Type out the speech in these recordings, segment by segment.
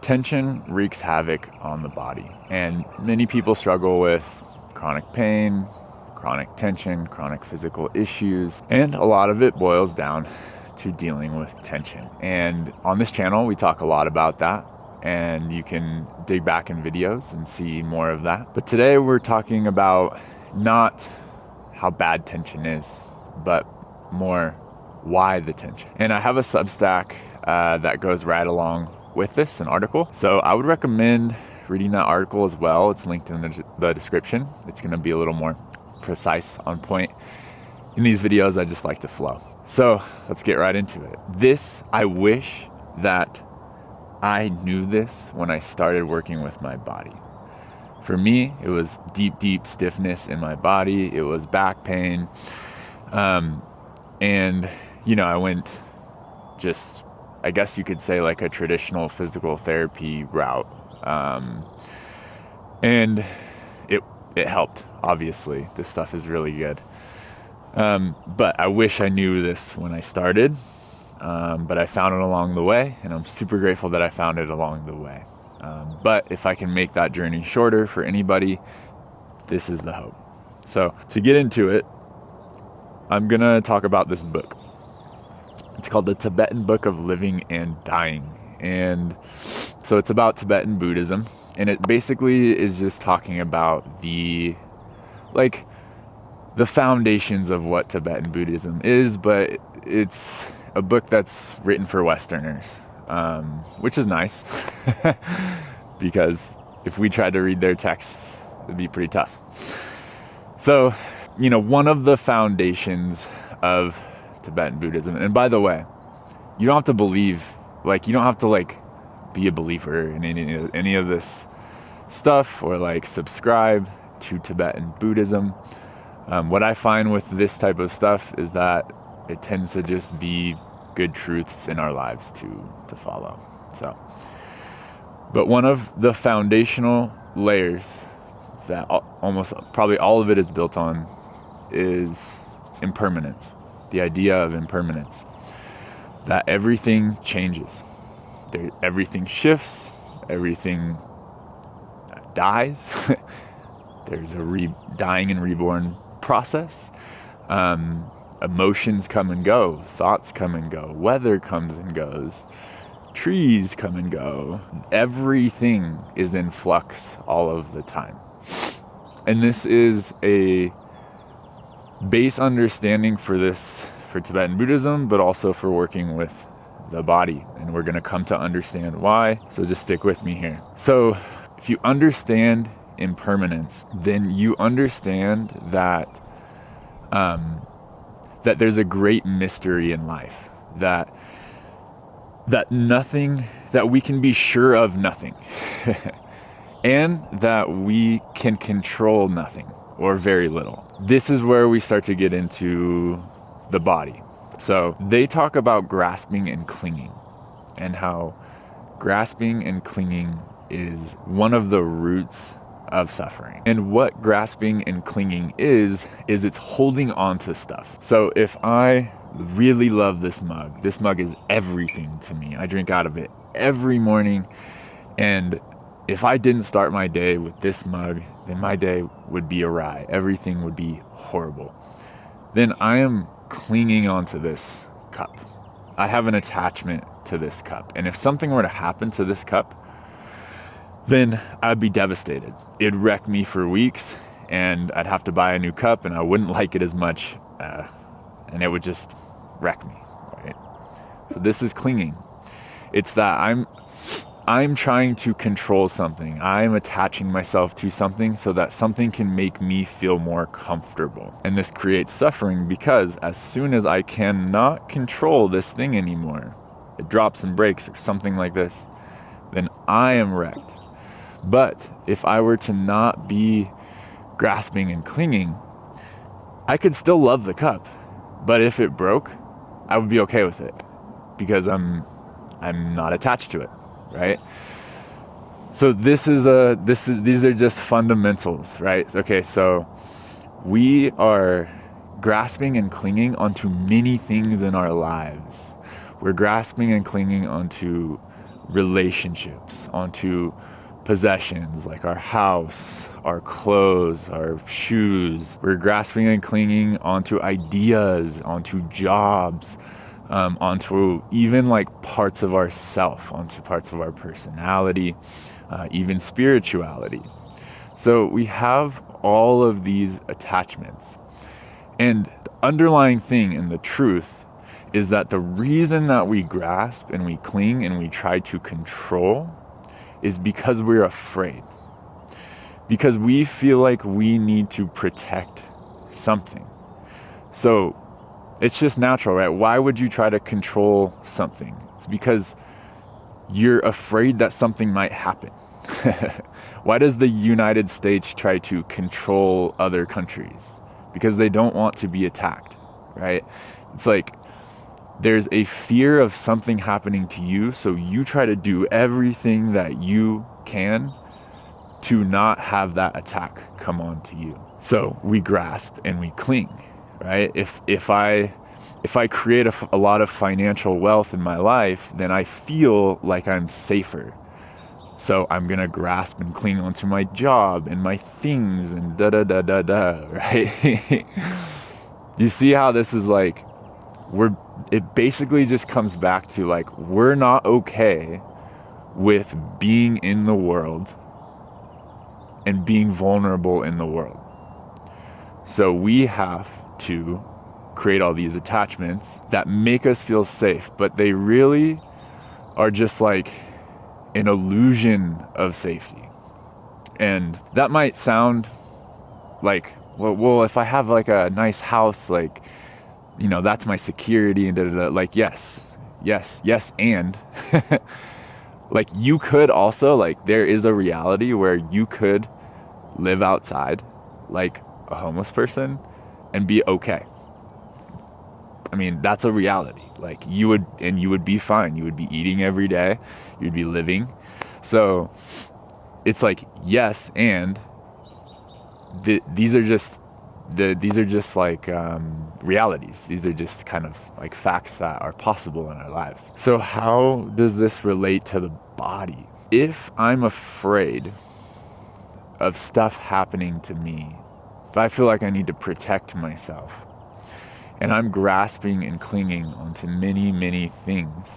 Tension wreaks havoc on the body, and many people struggle with chronic pain, chronic tension, chronic physical issues, and a lot of it boils down to dealing with tension. And on this channel, we talk a lot about that, and you can dig back in videos and see more of that. But today we're talking about not how bad tension is, but more why the tension. And I have a Substack that goes right along with this, an article. So I would recommend reading that article as well. It's linked in the description. It's going to be a little more precise, on point. In these videos, I just like to flow. So let's get right into it. I wish that I knew this when I started working with my body. For me, it was deep stiffness in my body. It was back pain. And, I went just, I guess you could say, like a traditional physical therapy route. And it helped, obviously. This stuff is really good. But I wish I knew this when I started. But I found it along the way, and I'm super grateful that I found it along the way. But if I can make that journey shorter for anybody, this is the hope. So to get into it, I'm going to talk about this book. It's called The Tibetan Book of Living and Dying. And so it's about Tibetan Buddhism. And it basically is just talking about the foundations of what Tibetan Buddhism is. But it's a book that's written for Westerners, which is nice. Because if we tried to read their texts, it'd be pretty tough. So, one of the foundations of Tibetan Buddhism, and by the way, you don't have to believe, you don't have to be a believer in any of this stuff or subscribe to Tibetan Buddhism. What I find with this type of stuff is that it tends to just be good truths in our lives to follow. So, but one of the foundational layers that almost probably all of it is built on is impermanence. The idea of impermanence, that everything changes, everything shifts, everything dies. There's a dying and reborn process. Emotions come and go, thoughts come and go, weather comes and goes, trees come and go. Everything is in flux all of the time. And this is a base understanding for Tibetan Buddhism, but also for working with the body. And we're going to come to understand why. So just stick with me here. So if you understand impermanence, then you understand that there's a great mystery in life, that nothing, that we can be sure of nothing, and that we can control nothing or very little. This is where we start to get into the body. So they talk about grasping and clinging, and how grasping and clinging is one of the roots of suffering. And what grasping and clinging is it's holding on to stuff. So if I really love this mug is everything to me. I drink out of it every morning. And if I didn't start my day with this mug, then my day would be awry. Everything would be horrible. Then I am clinging onto this cup. I have an attachment to this cup. And if something were to happen to this cup, then I'd be devastated. It'd wreck me for weeks, and I'd have to buy a new cup, and I wouldn't like it as much, and it would just wreck me, right? So this is clinging. It's that I'm trying to control something. I'm attaching myself to something so that something can make me feel more comfortable. And this creates suffering, because as soon as I cannot control this thing anymore, it drops and breaks or something like this, then I am wrecked. But if I were to not be grasping and clinging, I could still love the cup. But if it broke, I would be okay with it, because I'm not attached to it, right? So these are just fundamentals, right? Okay, so we are grasping and clinging onto many things in our lives. We're grasping and clinging onto relationships, onto possessions like our house, our clothes, our shoes. We're grasping and clinging onto ideas, onto jobs, onto even like parts of ourself, onto parts of our personality, even spirituality. So we have all of these attachments. And the underlying thing and the truth is that the reason that we grasp and we cling and we try to control is because we're afraid. Because we feel like we need to protect something. So it's just natural, right? Why would you try to control something? It's because you're afraid that something might happen. Why does the United States try to control other countries? Because they don't want to be attacked, right? It's like there's a fear of something happening to you, so you try to do everything that you can to not have that attack come on to you. So we grasp and we cling, right? If I create a lot of financial wealth in my life, then I feel like I'm safer. So I'm gonna grasp and cling onto my job and my things and da-da-da-da-da, right? You see how this is like, it basically just comes back to like, we're not okay with being in the world and being vulnerable in the world. So we have to create all these attachments that make us feel safe, but they really are just like an illusion of safety. And that might sound like, well, if I have like a nice house, like, you know, that's my security and da-da-da. Like, yes. And like you could also, like, there is a reality where you could live outside like a homeless person and be okay. I mean, that's a reality. Like you would be fine. You would be eating every day. You'd be living. So it's like, yes. And these are just like realities. These are just kind of like facts that are possible in our lives. So how does this relate to the body? If I'm afraid of stuff happening to me, if I feel like I need to protect myself, and I'm grasping and clinging onto many, many things,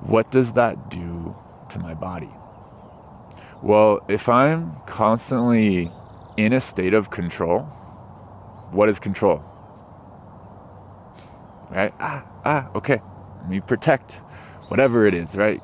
what does that do to my body? Well, if I'm constantly in a state of control, what is control? Right? Okay. Let me protect whatever it is, right?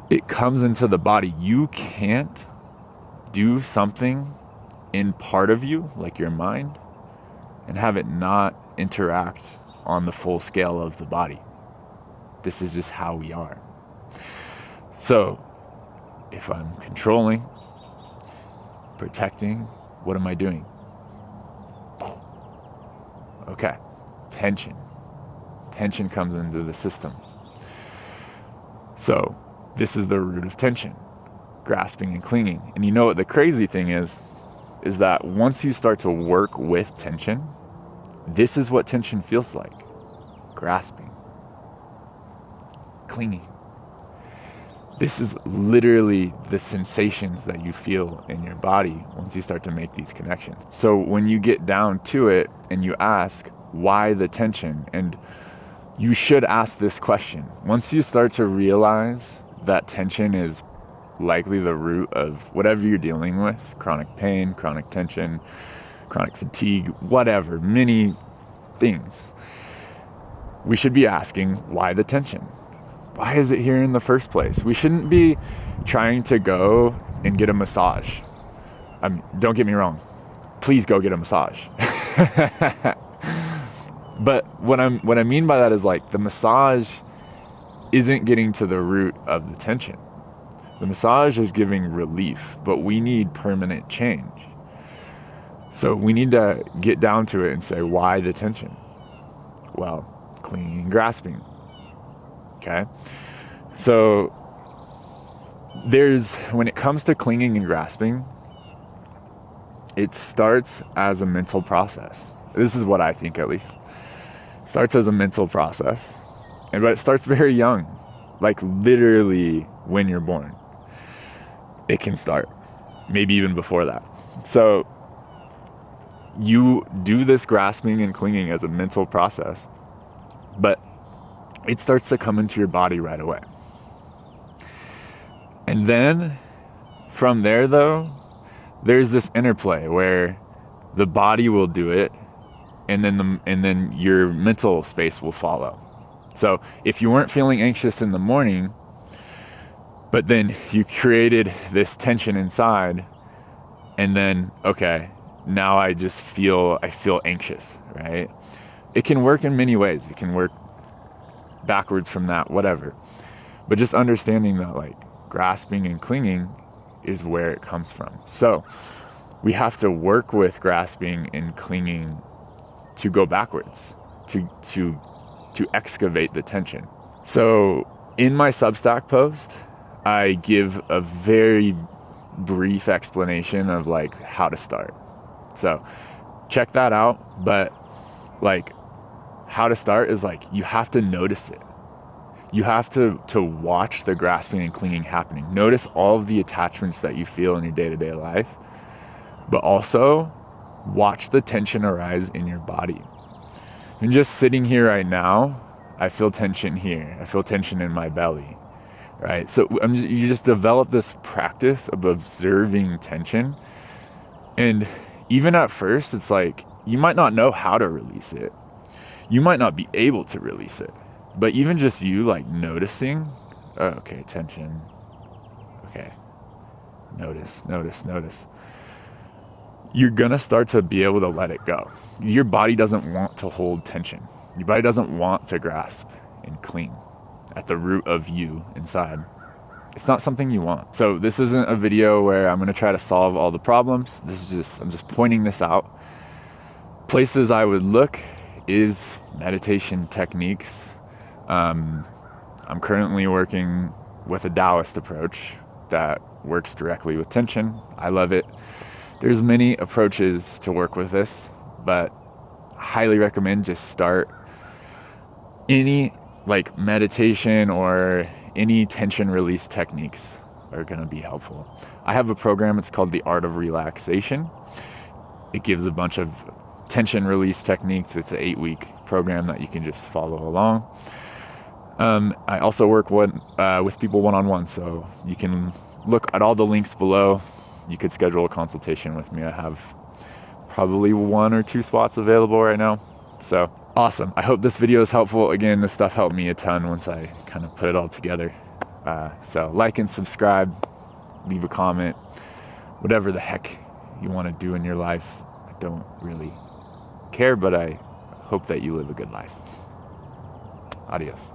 It comes into the body. You can't do something in part of you, like your mind, and have it not interact on the full scale of the body. This is just how we are. So if I'm controlling, protecting, what am I doing? Okay, tension comes into the system. So this is the root of tension, grasping and clinging. And you know what the crazy thing is that once you start to work with tension, this is what tension feels like: grasping, clinging. This is literally the sensations that you feel in your body once you start to make these connections. So when you get down to it and you ask, why the tension? And you should ask this question. Once you start to realize that tension is likely the root of whatever you're dealing with, chronic pain, chronic tension, chronic fatigue, whatever, many things, we should be asking, why the tension? Why is it here in the first place? We shouldn't be trying to go and get a massage. Don't get me wrong. Please go get a massage. But what I mean by that is, like, the massage isn't getting to the root of the tension. The massage is giving relief, but we need permanent change. So we need to get down to it and say, why the tension? Well, clinging and grasping. Okay? So when it comes to clinging and grasping, it starts as a mental process. This is what I think, at least. It starts as a mental process. But it starts very young. like literally when you're born, it can start, maybe even before that. So you do this grasping and clinging as a mental process, but it starts to come into your body right away. And then from there, though, there's this interplay where the body will do it, and then your mental space will follow. So if you weren't feeling anxious in the morning, but then you created this tension inside, and then, okay, now I feel anxious, right? It can work in many ways. It can work backwards from that, whatever. But just understanding that, like, grasping and clinging is where it comes from. So we have to work with grasping and clinging to go backwards, to excavate the tension. So in my Substack post, I give a very brief explanation of like how to start. So check that out. But like, how to start is like, you have to notice it. You have to watch the grasping and clinging happening. Notice all of the attachments that you feel in your day-to-day life, but also watch the tension arise in your body. And just sitting here right now, I feel tension here. I feel tension in my belly, right? So you just develop this practice of observing tension. And even at first, it's like, you might not know how to release it. You might not be able to release it. But even just you like noticing, oh, okay, tension. Okay. Notice. You're gonna start to be able to let it go. Your body doesn't want to hold tension. Your body doesn't want to grasp and cling at the root of you inside. It's not something you want. So this isn't a video where I'm gonna try to solve all the problems. I'm just pointing this out. Places I would look is meditation techniques. I'm currently working with a Taoist approach that works directly with tension. I love it. There's many approaches to work with this, but I highly recommend just start. Any like meditation or any tension release techniques are going to be helpful. I have a program, it's called The Art of Relaxation. It gives a bunch of tension release techniques. It's an 8-week program that you can just follow along. I also work with people one-on-one, so you can look at all the links below. You could schedule a consultation with me. I have probably 1 or 2 spots available right now. So awesome. I hope this video is helpful. Again, this stuff helped me a ton once I kind of put it all together. So like and subscribe, leave a comment, whatever the heck you want to do in your life. I don't really care, but I hope that you live a good life. Adios.